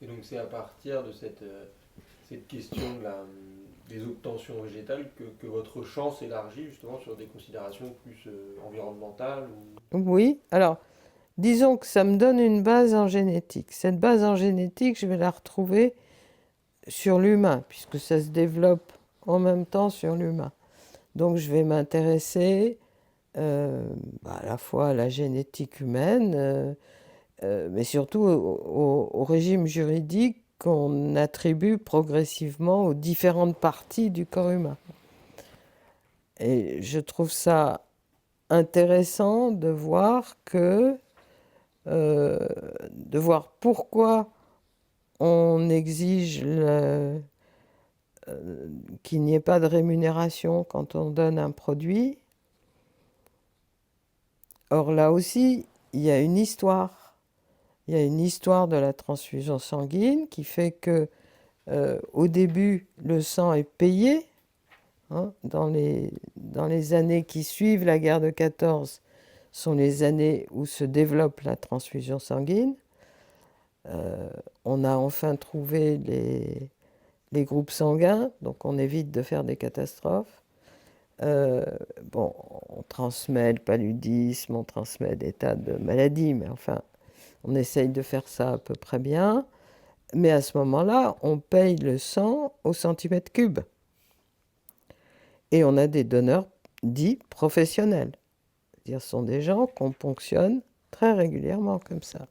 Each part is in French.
donc c'est à partir de cette question des obtentions végétales que votre champ s'élargit justement sur des considérations plus environnementales ou... Oui, alors disons que ça me donne une base en génétique. Cette base en génétique, je vais la retrouver sur l'humain, puisque ça se développe en même temps sur l'humain. Donc je vais m'intéresser à la fois à la génétique humaine, mais surtout au régime juridique qu'on attribue progressivement aux différentes parties du corps humain. Et je trouve ça intéressant de voir de voir pourquoi on exige qu'il n'y ait pas de rémunération quand on donne un produit. Or là aussi, il y a une histoire. Il y a une histoire de la transfusion sanguine qui fait que au début, le sang est payé. Hein, dans les années qui suivent la guerre de 14 sont les années où se développe la transfusion sanguine. On a enfin trouvé les groupes sanguins, donc on évite de faire des catastrophes. Bon, on transmet le paludisme, on transmet des tas de maladies, mais enfin, on essaye de faire ça à peu près bien. Mais à ce moment-là, on paye le sang au centimètre cube. Et on a des donneurs dits professionnels. C'est-à-dire, ce sont des gens qu'on ponctionne très régulièrement comme ça.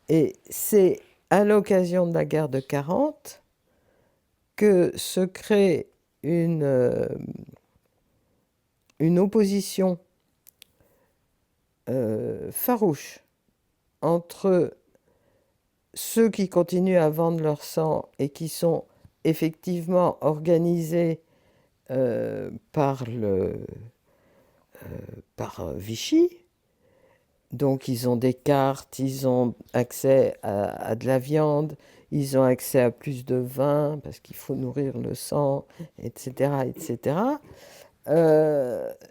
Et c'est à l'occasion de la guerre de 40 que se crée une opposition farouche entre ceux qui continuent à vendre leur sang et qui sont effectivement organisés par Vichy. Donc ils ont des cartes, ils ont accès à de la viande, ils ont accès à plus de vin parce qu'il faut nourrir le sang, etc., etc.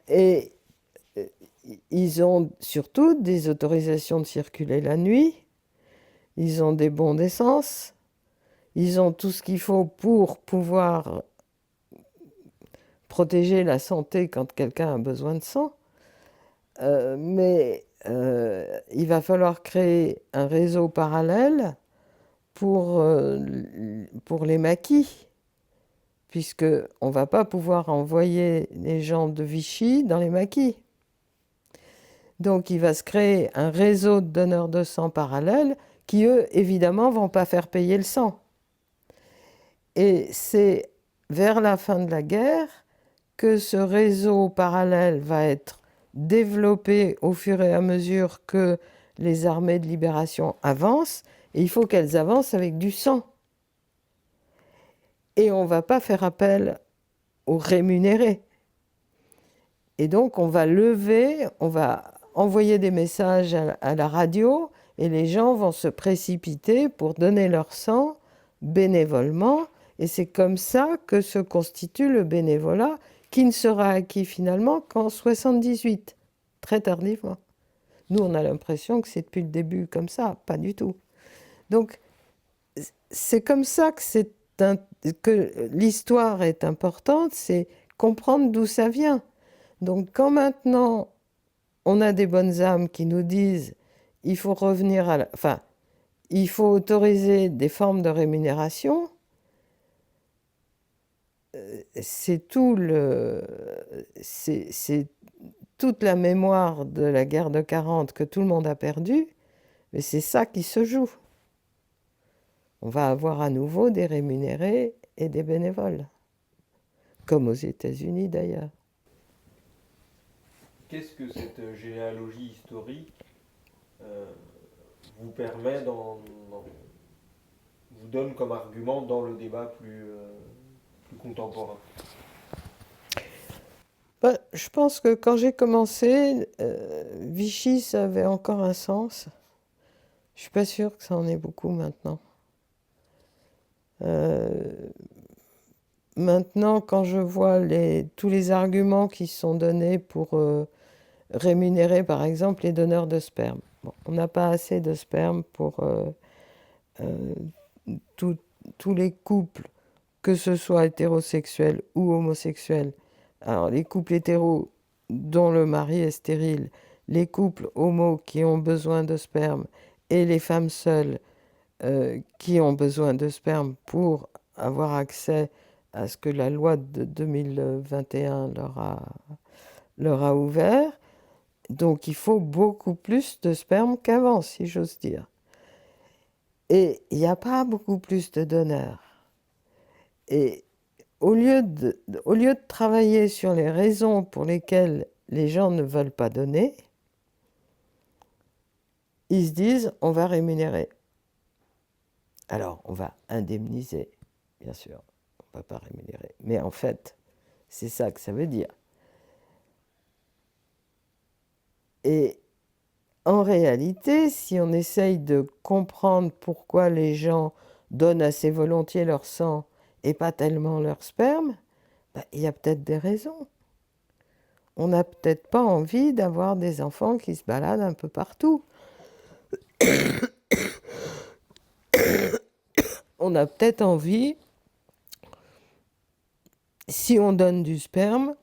Et ils ont surtout des autorisations de circuler la nuit, ils ont des bons d'essence, ils ont tout ce qu'il faut pour pouvoir protéger la santé quand quelqu'un a besoin de sang. Mais il va falloir créer un réseau parallèle pour les maquis, puisqu'on ne va pas pouvoir envoyer les gens de Vichy dans les maquis. Donc il va se créer un réseau de donneurs de sang parallèles qui, eux, évidemment, ne vont pas faire payer le sang. Et c'est vers la fin de la guerre que ce réseau parallèle va être développé au fur et à mesure que les armées de libération avancent, et il faut qu'elles avancent avec du sang. Et on ne va pas faire appel aux rémunérés. Et donc on va envoyer des messages à la radio, et les gens vont se précipiter pour donner leur sang bénévolement, et c'est comme ça que se constitue le bénévolat, qui ne sera acquis finalement qu'en 78, très tardivement. Nous, on a l'impression que c'est depuis le début comme ça, pas du tout. Donc, c'est comme ça que l'histoire est importante, c'est comprendre d'où ça vient. Donc, quand maintenant, on a des bonnes âmes qui nous disent il faut revenir enfin, il faut autoriser des formes de rémunération, c'est toute la mémoire de la guerre de 40 que tout le monde a perdue, mais c'est ça qui se joue. On va avoir à nouveau des rémunérés et des bénévoles, comme aux États-Unis d'ailleurs. Qu'est-ce que cette généalogie historique vous permet vous donne comme argument dans le débat plus contemporain? Je pense que quand j'ai commencé, Vichy, ça avait encore un sens. Je suis pas sûre que ça en ait beaucoup maintenant. Maintenant, quand je vois tous les arguments qui sont donnés pour rémunérer, par exemple, les donneurs de sperme. Bon, on n'a pas assez de sperme euh, tout- tous les couples, que ce soit hétérosexuels ou homosexuels, alors les couples hétéros dont le mari est stérile, les couples homos qui ont besoin de sperme et les femmes seules qui ont besoin de sperme pour avoir accès à ce que la loi de 2021 leur a ouvert. Donc il faut beaucoup plus de sperme qu'avant, si j'ose dire. Et il n'y a pas beaucoup plus de donneurs. Et au lieu de travailler sur les raisons pour lesquelles les gens ne veulent pas donner, ils se disent on va rémunérer. Alors on va indemniser, bien sûr, on ne va pas rémunérer. Mais en fait, c'est ça que ça veut dire. Et en réalité, si on essaye de comprendre pourquoi les gens donnent assez volontiers leur sang et pas tellement leur sperme, il y a peut-être des raisons. On n'a peut-être pas envie d'avoir des enfants qui se baladent un peu partout. On a peut-être envie, si on donne du sperme,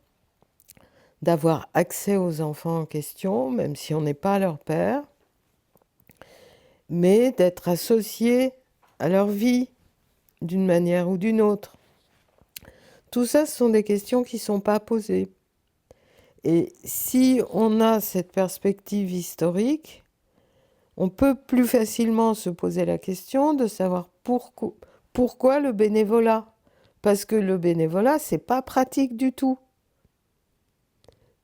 d'avoir accès aux enfants en question, même si on n'est pas leur père, mais d'être associé à leur vie d'une manière ou d'une autre. Tout ça, ce sont des questions qui ne sont pas posées. Et si on a cette perspective historique, on peut plus facilement se poser la question de savoir pourquoi le bénévolat. Parce que le bénévolat, c'est pas pratique du tout.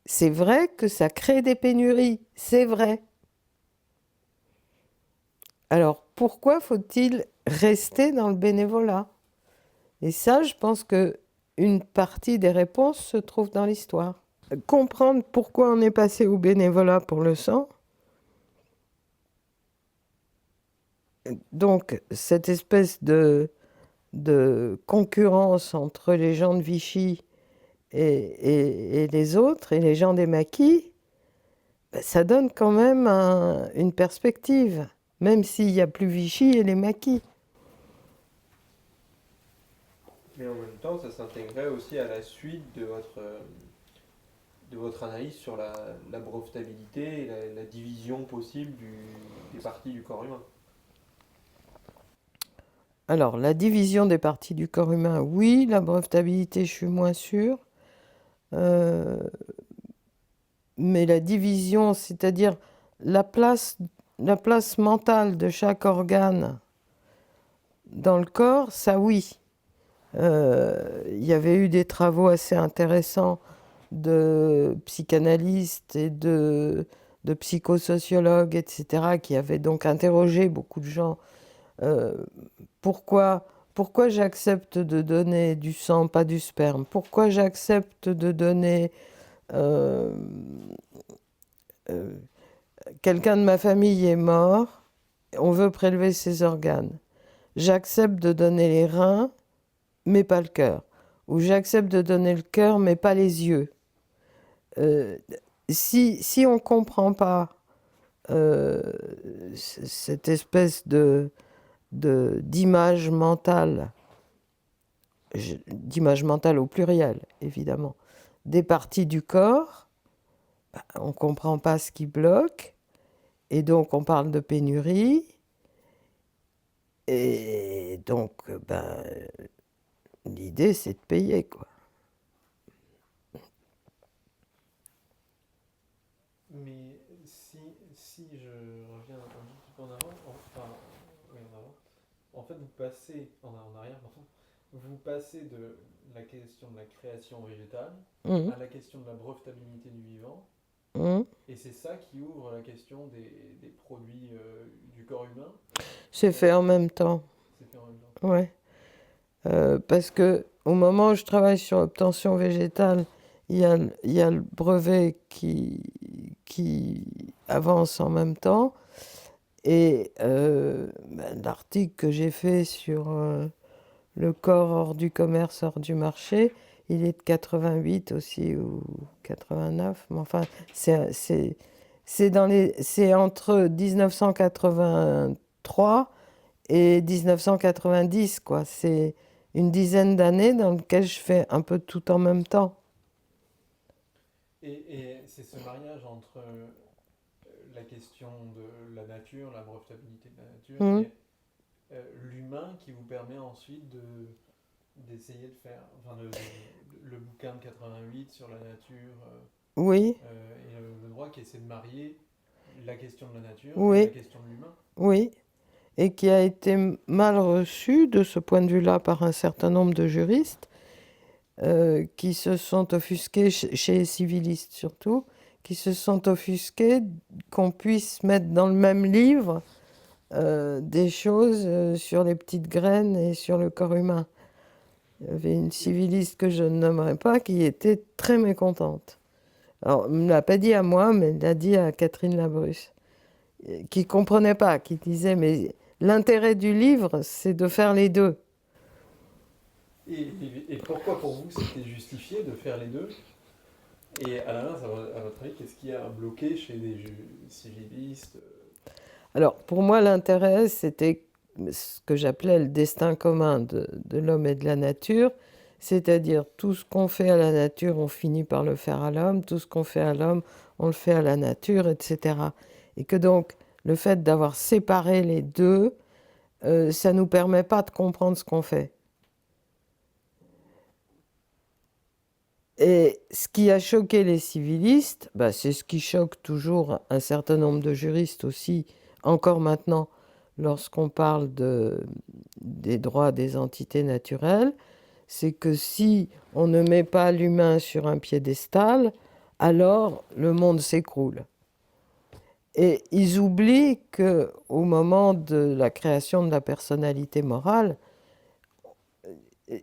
C'est vrai que ça crée des pénuries, c'est vrai. Alors pourquoi faut-il rester dans le bénévolat? Et ça, je pense que une partie des réponses se trouve dans l'histoire. Comprendre pourquoi on est passé au bénévolat pour le sang. Donc cette espèce de concurrence entre les gens de Vichy et les autres, et les gens des maquis, ça donne quand même une perspective, même s'il n'y a plus Vichy et les maquis. Mais en même temps, ça s'intégrait aussi à la suite de votre analyse sur la brevetabilité et la division possible des parties du corps humain. Alors, la division des parties du corps humain, oui. La brevetabilité, je suis moins sûre. Mais la division, c'est-à-dire la place mentale de chaque organe dans le corps, ça oui. Il y avait eu des travaux assez intéressants de psychanalystes et de psychosociologues, etc., qui avaient donc interrogé beaucoup de gens. Pourquoi j'accepte de donner du sang, pas du sperme? Pourquoi j'accepte de donner... euh, quelqu'un de ma famille est mort, on veut prélever ses organes. J'accepte de donner les reins, mais pas le cœur. Ou j'accepte de donner le cœur, mais pas les yeux. Si on ne comprend pas cette espèce d'image mentale, d'image mentale au pluriel, évidemment, des parties du corps, on ne comprend pas ce qui bloque, et donc on parle de pénurie, et donc l'idée c'est de payer, quoi. Mais si je reviens un petit peu en avant, enfin, oui, en avant, en fait, vous passez, en arrière, pardon, vous passez de la question de la création végétale Mmh. à la question de la brevetabilité du vivant, Mmh. et c'est ça qui ouvre la question des produits du corps humain. C'est fait en même temps, C'est fait en même temps. ouais. Parce que au moment où je travaille sur l'obtention végétale, il y a le brevet qui avance en même temps. Et l'article que j'ai fait sur le corps hors du commerce, hors du marché, il est de 88 aussi, ou 89. Mais enfin, c'est entre 1983 et 1990, quoi. C'est une dizaine d'années dans lesquelles je fais un peu tout en même temps. Et c'est ce mariage entre la question de la nature, la brevetabilité de la nature, Hmm. et l'humain qui vous permet ensuite d'essayer de faire, enfin, le bouquin de 88 sur la nature Oui, et le droit qui essaie de marier la question de la nature et la oui, question de l'humain. oui. Et qui a été mal reçu de ce point de vue-là par un certain nombre de juristes qui se sont offusqués, chez les civilistes surtout, qui se sont offusqués qu'on puisse mettre dans le même livre des choses sur les petites graines et sur le corps humain. Il y avait une civiliste que je ne nommerai pas qui était très mécontente. Alors, elle ne me l'a pas dit à moi, mais elle l'a dit à Catherine Labrusse, qui ne comprenait pas, qui disait, mais l'intérêt du livre, c'est de faire les deux. Et pourquoi pour vous c'était justifié de faire les deux? Et à l'inverse, à votre avis, qu'est-ce qui a bloqué chez les civilistes? Alors, pour moi, l'intérêt, c'était ce que j'appelais le destin commun de l'homme et de la nature, c'est-à-dire tout ce qu'on fait à la nature, on finit par le faire à l'homme, tout ce qu'on fait à l'homme, on le fait à la nature, etc. Et que donc, le fait d'avoir séparé les deux, ça ne nous permet pas de comprendre ce qu'on fait. Et ce qui a choqué les civilistes, bah, c'est ce qui choque toujours un certain nombre de juristes aussi, encore maintenant, lorsqu'on parle des droits des entités naturelles, c'est que si on ne met pas l'humain sur un piédestal, alors le monde s'écroule. Et ils oublient qu'au moment de la création de la personnalité morale,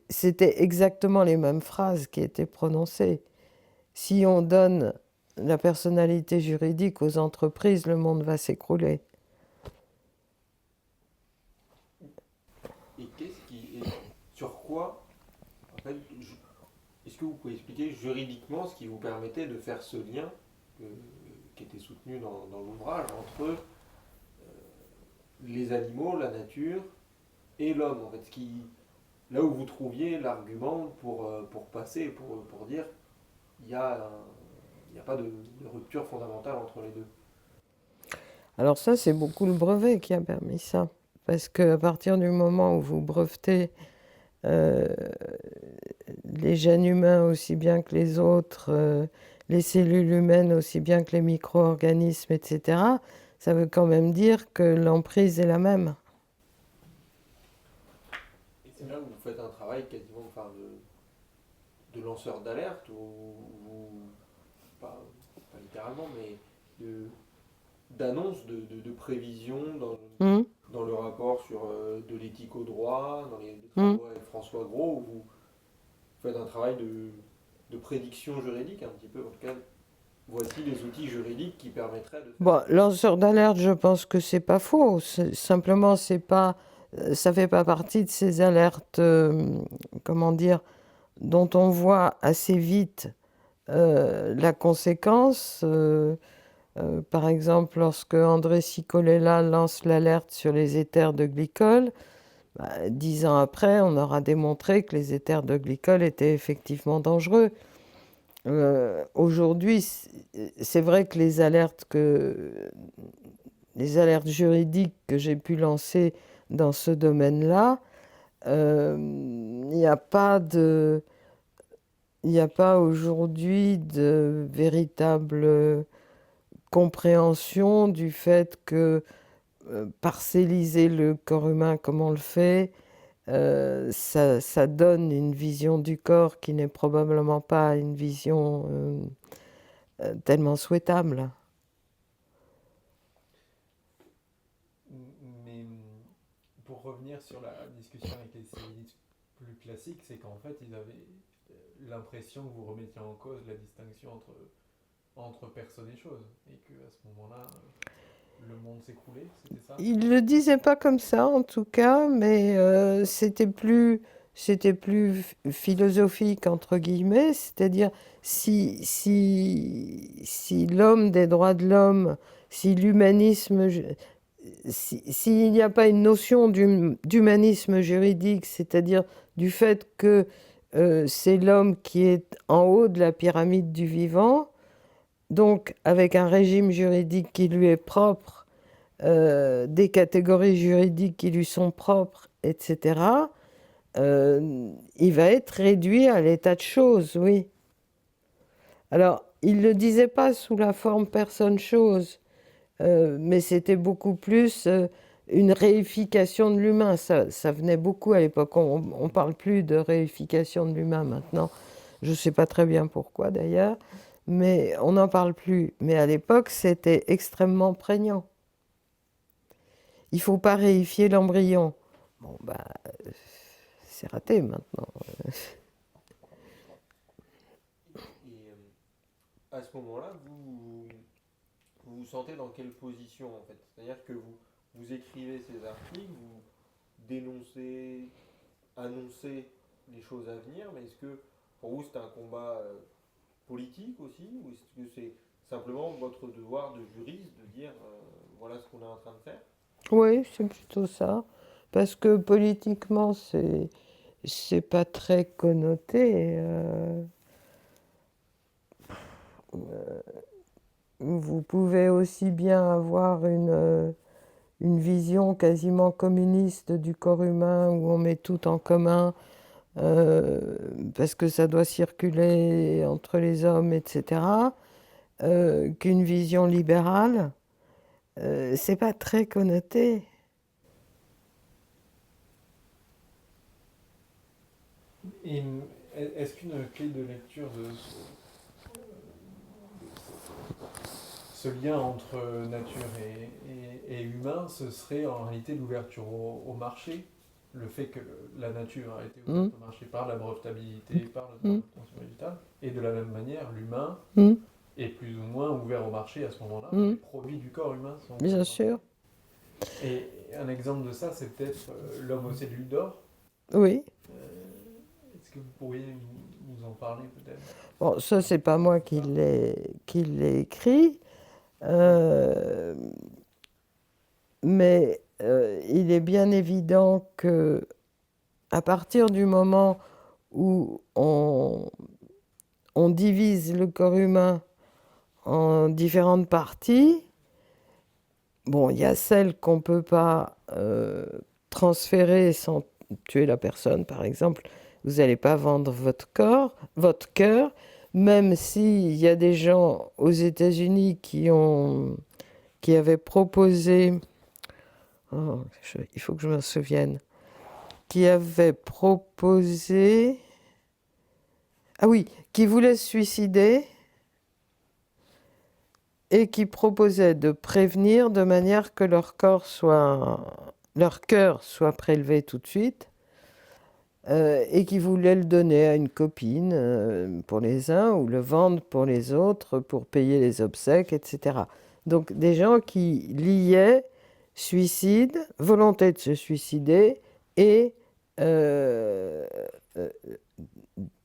c'était exactement les mêmes phrases qui étaient prononcées. Si on donne la personnalité juridique aux entreprises, le monde va s'écrouler. Et sur quoi, en fait, est-ce que vous pouvez expliquer juridiquement ce qui vous permettait de faire ce lien qui était soutenu dans l'ouvrage entre les animaux, la nature et l'homme, en fait, là où vous trouviez l'argument pour passer, pour dire il n'y a, il y a pas de rupture fondamentale entre les deux. Alors ça, c'est beaucoup le brevet qui a permis ça. Parce qu'à partir du moment où vous brevetez euh, les gènes humains aussi bien que les autres, les cellules humaines aussi bien que les micro-organismes, etc., ça veut quand même dire que l'emprise est la même. Et c'est là où vous faites un travail quasiment enfin, de lanceur d'alerte, pas, pas littéralement, mais d'annonce, de prévision Hum, dans le rapport sur de l'éthique au droit, dans les hum. travaux avec François Gros, où vous faites un travail de prédiction juridique, un petit peu, en tout cas, voici les outils juridiques qui permettraient de faire. Bon, lanceur d'alerte, je pense que c'est pas faux. Simplement, c'est pas, ça fait pas partie de ces alertes, comment dire, dont on voit assez vite la conséquence. Par exemple, lorsque André Cicolella lance l'alerte sur les éthers de glycol, 10 ans après, on aura démontré que les éthers de glycol étaient effectivement dangereux. Aujourd'hui, c'est vrai que les alertes juridiques que j'ai pu lancer dans ce domaine-là, il n'y a pas il n'y a pas aujourd'hui de véritable compréhension du fait que parcelliser le corps humain comme on le fait, ça donne une vision du corps qui n'est probablement pas une vision tellement souhaitable. Mais pour revenir sur la discussion avec les civilistes plus classiques, c'est qu'en fait, ils avaient l'impression que vous remettiez en cause la distinction entre personne et chose, et qu'à ce moment-là, le monde s'écroulait, c'était ça? Il ne le disait pas comme ça en tout cas, mais c'était plus philosophique entre guillemets, c'est-à-dire si l'homme des droits de l'homme, si l'humanisme s'il n'y a pas une notion d'humanisme juridique, c'est-à-dire du fait que c'est l'homme qui est en haut de la pyramide du vivant, donc avec un régime juridique qui lui est propre, des catégories juridiques qui lui sont propres, etc., il va être réduit à l'état de choses, oui. Alors, il ne le disait pas sous la forme personne-chose, mais c'était beaucoup plus une réification de l'humain. Ça venait beaucoup à l'époque. On ne parle plus de réification de l'humain maintenant. Je ne sais pas très bien pourquoi d'ailleurs, mais on n'en parle plus. Mais à l'époque, c'était extrêmement prégnant. Il ne faut pas réifier l'embryon. Bon, bah, c'est raté maintenant. Et à ce moment-là, vous vous sentez dans quelle position en fait? C'est-à-dire que vous écrivez ces articles, vous dénoncez, annoncez les choses à venir, mais est-ce que pour vous c'est un combat politique aussi, ou est-ce que c'est simplement votre devoir de juriste de dire voilà ce qu'on est en train de faire? Oui, c'est plutôt ça. Parce que politiquement, c'est pas très connoté. Vous pouvez aussi bien avoir une vision quasiment communiste du corps humain où on met tout en commun parce que ça doit circuler entre les hommes, etc., qu'une vision libérale. C'est pas très connoté. Et est-ce qu'une clé de lecture de ce lien entre nature et humain, ce serait en réalité l'ouverture au marché, le fait que la nature a été ouverte au marché par la brevetabilité, par le droit d'obtention végétale, et de la même manière, l'humain est plus ou moins ouvert au marché à ce moment-là. Les produits du corps humain sont ouverts au Bien marché. sûr. Et un exemple de ça, c'est peut-être l'homme aux cellules d'or. Oui. Est-ce que vous pourriez nous en parler peut-être? Bon, ça, c'est pas moi qui l'ai écrit. Mais il est bien évident que à partir du moment où on divise le corps humain en différentes parties, bon, il y a celles qu'on ne peut pas transférer sans tuer la personne, par exemple. Vous n'allez pas vendre votre cœur, même s'il y a des gens aux États-Unis qui avaient proposé, il faut que je me souvienne, qui avaient proposé, qui voulaient se suicider et qui proposaient de prévenir de manière que leur cœur soit prélevé tout de suite. Et qui voulaient le donner à une copine pour les uns ou le vendre pour les autres pour payer les obsèques, etc. Donc des gens qui liaient suicide, volonté de se suicider et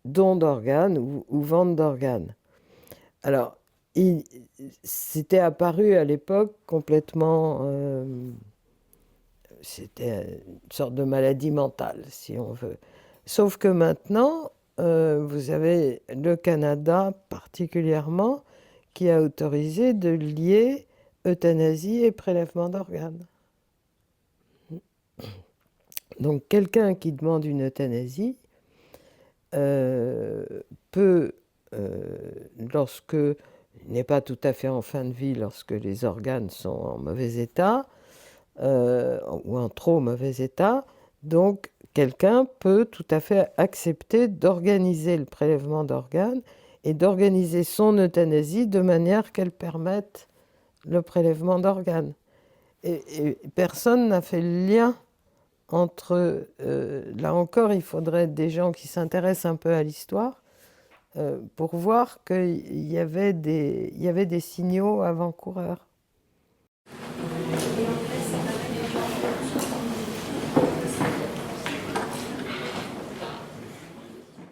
don d'organes ou vente d'organes. Alors, c'était apparu à l'époque complètement... c'était une sorte de maladie mentale, si on veut. Sauf que maintenant, vous avez le Canada particulièrement qui a autorisé de lier euthanasie et prélèvement d'organes. Donc quelqu'un qui demande une euthanasie peut, lorsque il n'est pas tout à fait en fin de vie, lorsque les organes sont en mauvais état, ou en trop mauvais état, donc quelqu'un peut tout à fait accepter d'organiser le prélèvement d'organes et d'organiser son euthanasie de manière qu'elle permette le prélèvement d'organes. Et personne n'a fait le lien entre... là encore, il faudrait des gens qui s'intéressent un peu à l'histoire pour voir qu'il y avait des signaux avant-coureurs.